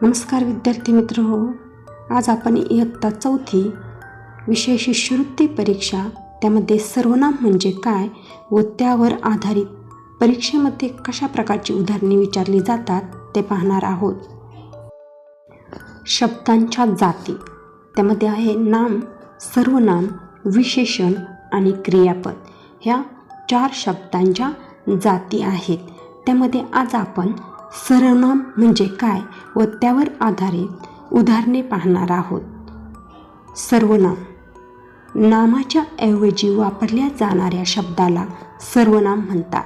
नमस्कार विद्यार्थी मित्र हो, आज आपण इयत्ता 4थी विषय शिष्यवृत्ती परीक्षा त्यामध्ये सर्वनाम म्हणजे काय व त्यावर आधारित परीक्षेमध्ये कशा प्रकारची उदाहरणे विचारली जातात ते पाहणार आहोत. शब्दांच्या जाती त्यामध्ये आहे नाम, सर्वनाम, विशेषण आणि क्रियापद. ह्या 4 शब्दांच्या जाती आहेत. त्यामध्ये आज आपण सर्वनाम म्हणजे काय व त्यावर आधारित उदाहरणे पाहणार आहोत. सर्वनाम नामाच्या ऐवजी वापरल्या जाणाऱ्या शब्दाला सर्वनाम म्हणतात.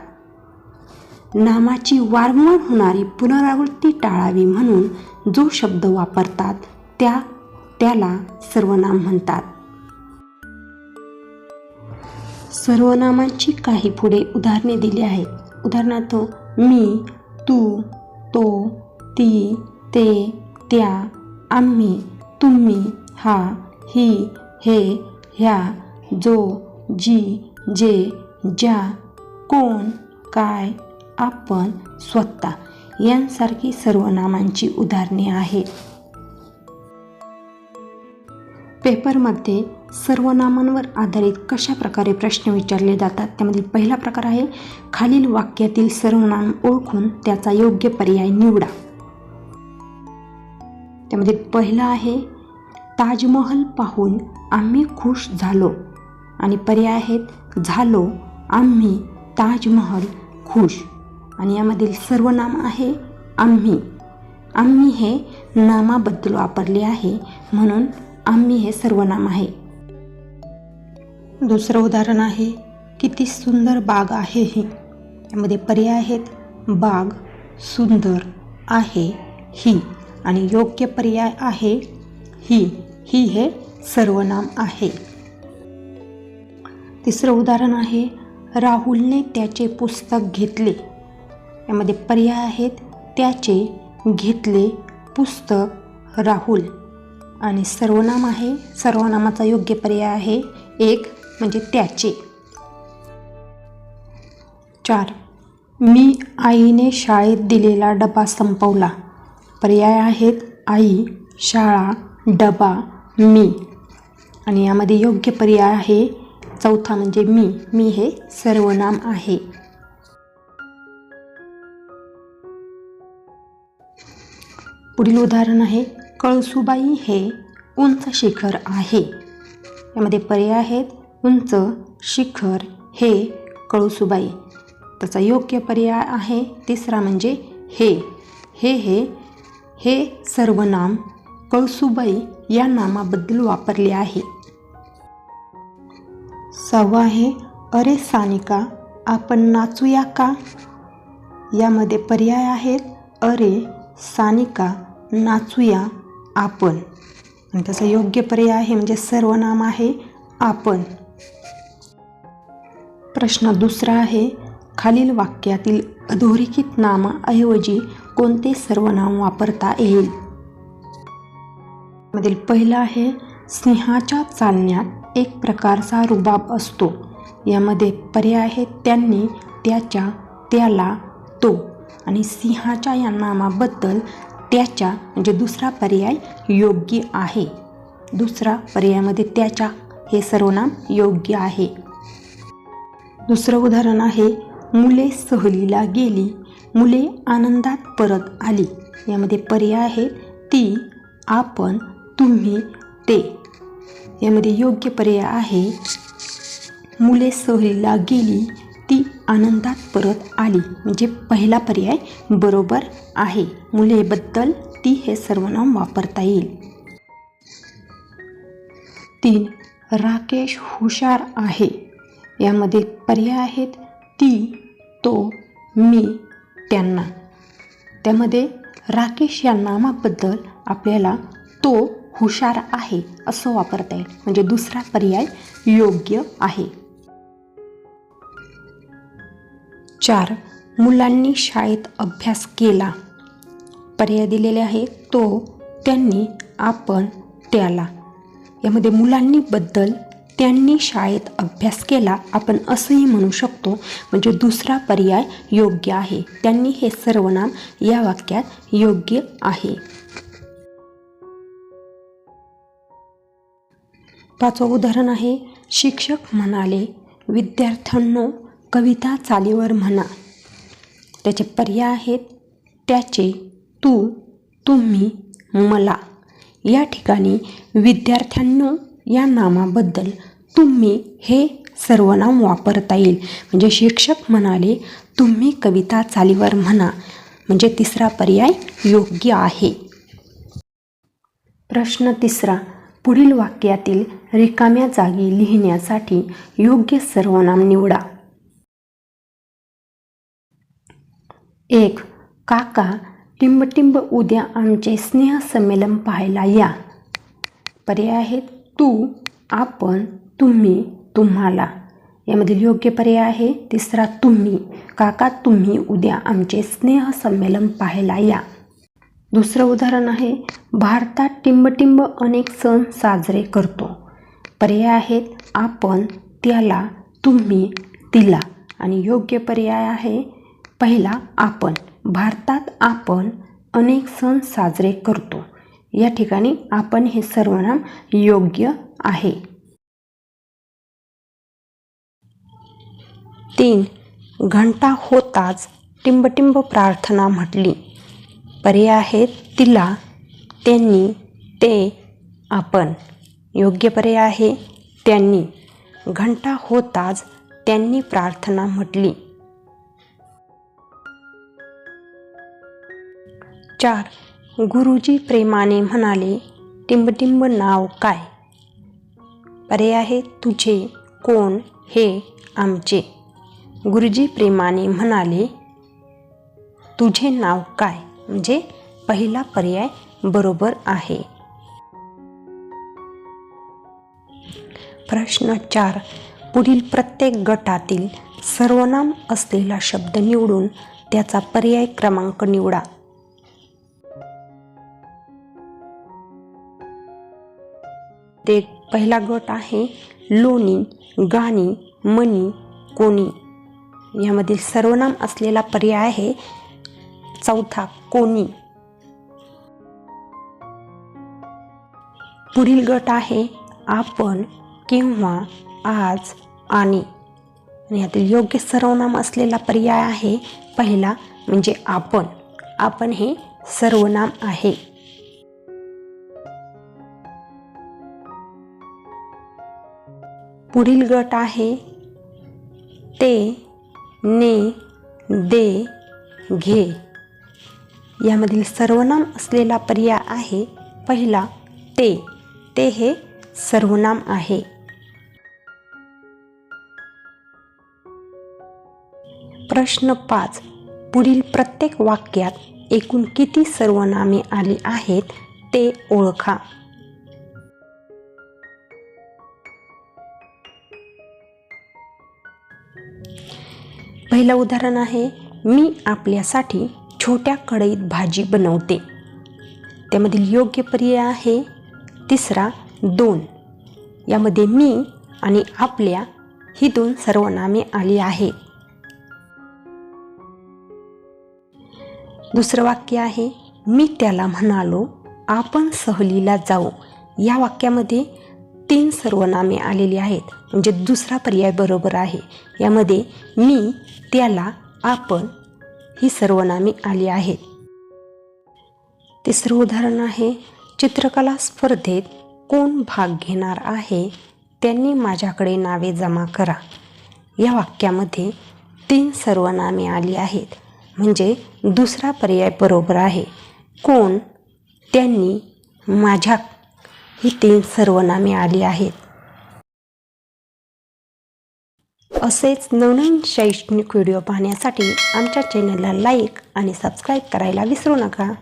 नामाची वारंवार होणारी पुनरावृत्ती टाळावी म्हणून जो शब्द वापरतात त्याला सर्वनाम म्हणतात. सर्वनामांची काही पुढे उदाहरणे दिली आहेत. उदाहरणार्थ मी, तू, तो, ती, ते, त्या, आम्ही, तुम्ही, हा, ही, हे, ह्या, जो, जी, जे, ज्या, कोण, काय, आपण, स्वतः यांसारखी सर्वनामांची उदाहरणे आहेत. पेपरमध्ये सर्वनामांवर आधारित कशा प्रकारे प्रश्न विचारले जातात त्यामधील पहिला प्रकार आहे खालील वाक्यातील सर्वनाम ओळखून त्याचा योग्य पर्याय निवडा. त्यामध्ये पहिला आहे ताजमहल पाहून आम्ही खुश झालो आणि पर्याय आहेत झालो, आम्ही, ताजमहल, खुश. आणि यामधील सर्वनाम आहे आम्ही. आम्ही हे नामाबद्दल वापरले आहे म्हणून आम्ही हे सर्वनाम आहे. दुसरं उदाहरण आहे किती सुंदर बाग आहे ही. यामध्ये पर्याय आहेत बाग, सुंदर, आहे, ही. आणि योग्य पर्याय आहे ही. ही हे सर्वनाम आहे. तिसरं उदाहरण आहे राहुलने त्याचे पुस्तक घेतले. यामध्ये पर्याय आहेत त्याचे, घेतले, पुस्तक, राहुल. आणि सर्वनाम आहे, सर्वनामाचा योग्य पर्याय आहे एक म्हणजे त्याचे. 4 मी आईने शाळेत दिलेला डबा संपवला. पर्याय आहेत आई, शाळा, डबा, मी. आणि यामध्ये योग्य पर्याय आहे चौथा म्हणजे मी. मी हे सर्वनाम आहे. पुढील उदाहरण आहे कळसुबाई हे उंच शिखर आहे. यामध्ये पर्याय आहेत उंच, शिखर, हे, कळसुबाई. त्याचा योग्य पर्याय आहे तिसरा म्हणजे हे. हे सर्वनाम कळसुबाई या नामाबद्दल वापरले आहे. 6 आहे अरे सानिका आपण नाचूया का. यामध्ये पर्याय आहेत अरे, सानिका, नाचूया, आपण. आणि त्याचा योग्य पर्याय आहे म्हणजे सर्वनाम आहे आपण. प्रश्न दुसरा आहे खालील वाक्यातील अधोरेखित नामाऐवजी कोणते सर्वनाम वापरता येईल. मधील पहिला आहे सिंहाच्या चालण्यात एक प्रकारचा रुबाब असतो. यामध्ये पर्याय आहेत त्यांनी, त्याच्या, त्याला, तो. आणि सिंहाच्या या नामाबद्दल त्याच्या म्हणजे दुसरा पर्याय योग्य आहे. दुसरा पर्यायामध्ये त्याच्या हे सर्वनाम योग्य आहे. दुसरं उदाहरण आहे मुले सहलीला गेली, मुले आनंदात परत आली. यामध्ये पर्याय आहे ती, आपण, तुम्ही, ते. यामध्ये योग्य पर्याय आहे मुले सहलीला गेली, ती आनंदात परत आली. म्हणजे पहिला पर्याय बरोबर आहे. मुलेबद्दल ती हे सर्वनाम वापरता येईल. 3 राकेश हुशार आहे. यामध्ये पर्याय आहेत ती, तो, मी, त्यांना. त्यामध्ये राकेश या नामाबद्दल आपल्याला तो हुशार आहे असं वापरता येईल. म्हणजे दुसरा पर्याय योग्य आहे. 4 मुलांनी शाळेत अभ्यास केला. पर्याय दिलेले आहे तो, त्यांनी, आपण, त्याला. यामध्ये मुलांनी बद्दल त्यांनी शाळेत अभ्यास केला आपण असंही म्हणू शकतो. म्हणजे दुसरा पर्याय योग्य आहे. त्यांनी हे सर्वनाम या वाक्यात योग्य आहे. पाचवं उदाहरण आहे, शिक्षक म्हणाले, विद्यार्थ्यांनो कविता चालीवर म्हणा. त्याचे पर्याय आहेत, त्याचे, तू, तुम्ही, मला. या ठिकाणी विद्यार्थ्यांनो या नामाबद्दल तुम्ही हे सर्वनाम वापरता येईल. म्हणजे शिक्षक म्हणाले, तुम्ही कविता चालीवर म्हणा. म्हणजे तिसरा पर्याय योग्य आहे. प्रश्न तिसरा, पुढील वाक्यातील रिकाम्या जागी लिहिण्यासाठी योग्य सर्वनाम निवडा. 1. काका, टिंबटिंब उद्या आमचे स्नेहसंमेलन पाहायला या. पर्याय आहेत, तू, आपण, तुम्ही, तुम्हाला. यामधील योग्य पर्याय आहे तिसरा, तुम्ही. काका, तुम्ही उद्या आमचे स्नेहसंमेलन पाहायला या. दुसरं उदाहरण आहे, भारतात टिंबटिंब अनेक सण साजरे करतो. पर्याय आहेत, आपण, त्याला, तुम्ही, तिला. आणि योग्य पर्याय आहे पहिला, आपण. भारतात आपण अनेक सण साजरे करतो. या ठिकाणी आपण हे सर्वनाम योग्य आहे. 3. घंटा होताच टिंबटिंब प्रार्थना म्हटली. पर्याय आहेत, तिला, त्यांनी, ते, आपण. योग्य पर्याय आहे त्यांनी. घंटा होताच त्यांनी प्रार्थना म्हटली. 4. गुरुजी प्रेमाने म्हणाले, टिंबटिंब नाव काय. पर्याय आहे, तुझे, कोण, हे, आमचे. गुरुजी प्रेमाने म्हणाले, तुझे नाव काय. म्हणजे पहिला पर्याय बरोबर आहे. प्रश्न 4. पुढील प्रत्येक गटातील सर्वनाम असलेला शब्द निवडून त्याचा पर्याय क्रमांक निवडा. ते पहिला गट आहे, लोणी, गाणी, मनी, कोणी. यामधील सर्वनाम असलेला पर्याय आहे चौथा, कोणी. पुढील गट आहे, आपण, किंवा, आज, आणि. यातील योग्य सर्वनाम असलेला पर्याय आहे पहिला, म्हणजे आपण. आपण हे सर्वनाम आहे. पुढील गट आहे, ते, ने, दे, घे. यामधील सर्वनाम असलेला पर्याय आहे पहिला, ते. ते हे सर्वनाम आहे. प्रश्न 5. पुढील प्रत्येक वाक्यात एकूण किती सर्वनामे आली आहेत ते ओळखा. पहिलं उदाहरण आहे, मी आपल्यासाठी छोट्या कढईत भाजी बनवते. त्यामधील योग्य पर्याय आहे तिसरा, 2. यामध्ये मी आणि आपल्या ही 2 सर्वनामे आली आहेत. दुसरं वाक्य आहे, मी त्याला म्हणालो, आपण सहलीला जाऊ. या वाक्यामध्ये 3 सर्वनामे आलेली आहेत. म्हणजे दुसरा पर्याय बरोबर आहे. यामध्ये मी, त्याला, आपण ही सर्वनामे आली आहेत. तिसरं उदाहरण आहे, चित्रकला स्पर्धेत कोण भाग घेणार आहे त्यांनी माझ्याकडे नावे जमा करा. या वाक्यामध्ये 3 सर्वनामे आली आहेत. म्हणजे दुसरा पर्याय बरोबर आहे. कोण, त्यांनी, माझ्या ही 3 सर्वनामे आली आहेत. असेच नवनवीन शैक्षणिक व्हिडिओ पाहण्यासाठी आमच्या चॅनलला लाईक आणि सबस्क्राईब करायला विसरू नका.